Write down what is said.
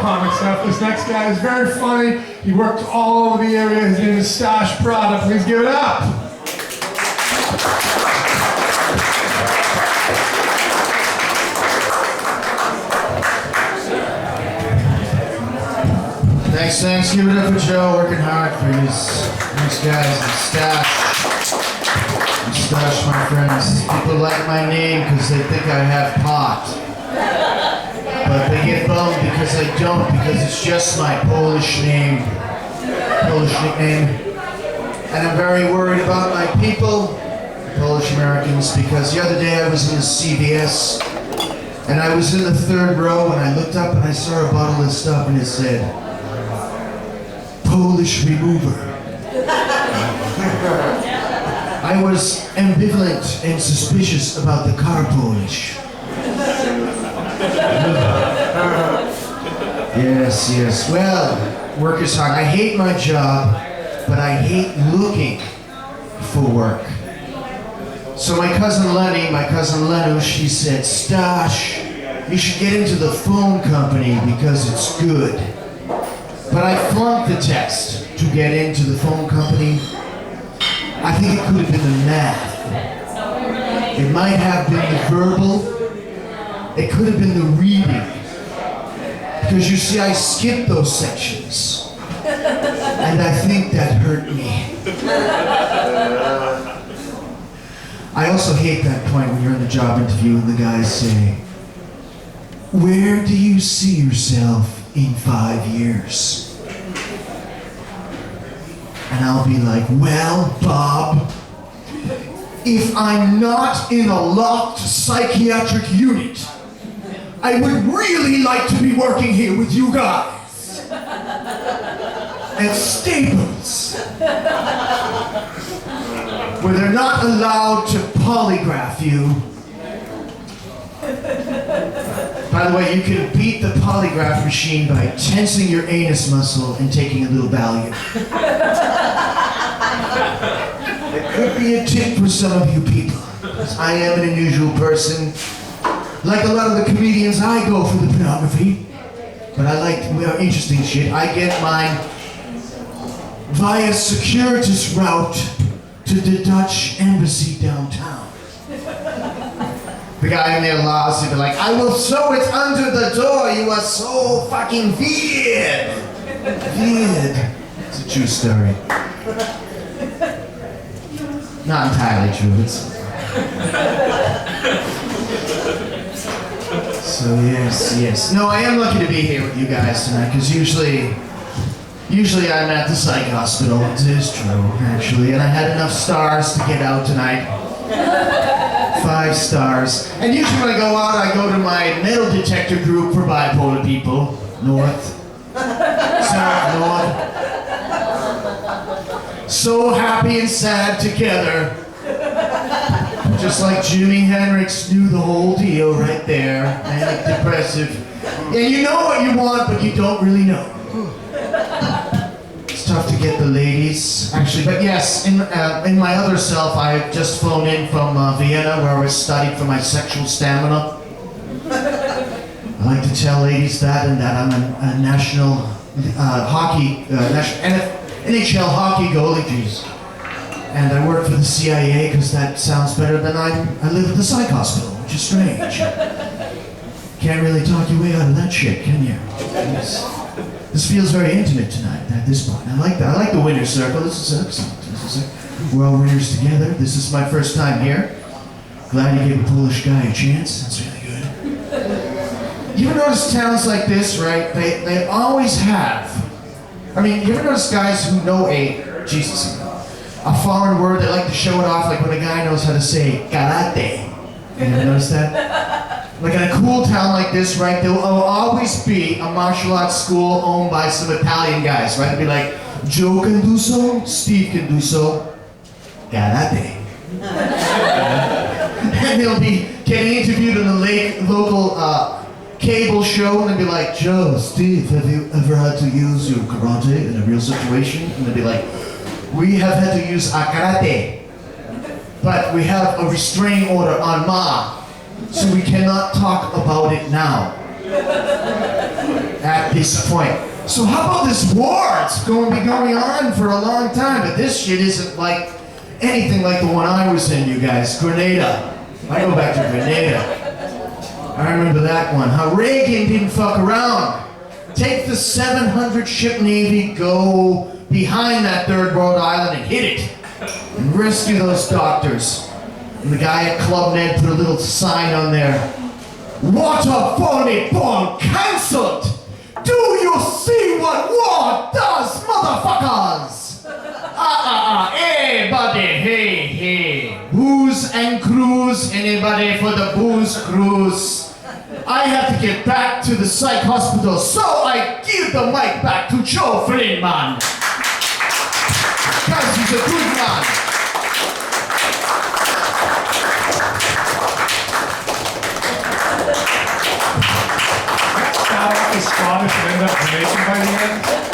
comic stuff. This next guy is very funny. He worked all over the area. His name is Stash Prada. Please give it up. Thanks. Give it up for Joe, working hard for his next guys and Stash. And Stash, my friends. People like my name because they think I have pot. But they get bummed because I don't, because it's just my Polish nickname. And I'm very worried about my people, Polish Americans, because the other day I was in a CVS and I was in the third row and I looked up and I saw a bottle of stuff and it said, Polish remover. I was ambivalent and suspicious about the car polish. Yes. Well, work is hard. I hate my job, but I hate looking for work. So my cousin Lenu, she said, Stash, you should get into the phone company because it's good. But I flunked the test to get into the phone company. I think it could have been the math. It might have been the verbal. It could have been the reading. Because you see, I skipped those sections. And I think that hurt me. I also hate that point when you're in the job interview and the guys say, where do you see yourself in 5 years? And I'll be like, well, Bob, if I'm not in a locked psychiatric unit, I would really like to be working here with you guys. At Staples. Where they're not allowed to polygraph you. By the way, you can beat the polygraph machine by tensing your anus muscle and taking a little Valium. It could be a tip for some of you people. I am an unusual person. Like a lot of the comedians, I go for the pornography. But I like interesting shit. I get mine via circuitous route to the Dutch embassy downtown. The guy in there laughs and be like, I will sew it under the door, you are so fucking weird. Weird. It's a true story. Not entirely true, So yes. No, I am lucky to be here with you guys tonight, because usually I'm at the psych hospital. It is true, actually, and I had enough stars to get out tonight. 5 stars. And usually when I go out, I go to my metal detector group for bipolar people. North. South, north. So happy and sad together. Just like Jimi Hendrix knew the whole deal right there. Manic depressive. And you know what you want, but you don't really know. It's tough to get the ladies, actually. But yes, in my other self, I just flown in from Vienna, where I was studying for my sexual stamina. I like to tell ladies that, and that I'm a national NHL hockey goalie, jeez. And I work for the CIA because that sounds better than I live at the psych hospital, which is strange. Can't really talk your way out of that shit, can you? This feels very intimate tonight at this point. I like that. I like the winner's circle. This is excellent. We're all winners together. This is my first time here. Glad you gave a Polish guy a chance. That's really good. You ever notice towns like this, right? They always have. I mean, you ever notice guys who know a foreign word, they like to show it off, like when a guy knows how to say karate. You ever notice that? Like in a cool town like this, right, there will always be a martial arts school owned by some Italian guys, right? It'll be like, Joe can do so, Steve can do so, karate. And they'll be getting interviewed in the local cable show, and they'll be like, Joe, Steve, have you ever had to use your karate in a real situation? And they'll be like, we have had to use our karate, but we have a restraining order on Ma, so we cannot talk about it now. At disappoint. So how about this war? It's going to be going on for a long time, but this shit isn't like anything like the one I was in, you guys. Grenada. I go back to Grenada. I remember that one. How Reagan didn't fuck around. Take the 700 ship navy, go behind that third world island and hit it. And rescue those doctors. And the guy at Club Med put a little sign on there. Water phony porn cancelled! Do you see what war does, motherfuckers? Hey buddy, hey. Booze and cruise, anybody for the booze cruise? I have to get back to the psych hospital, so I give the mic back to Joe Flynn, because he's a good man. Start off as Scottish and end up Jamaican by the end.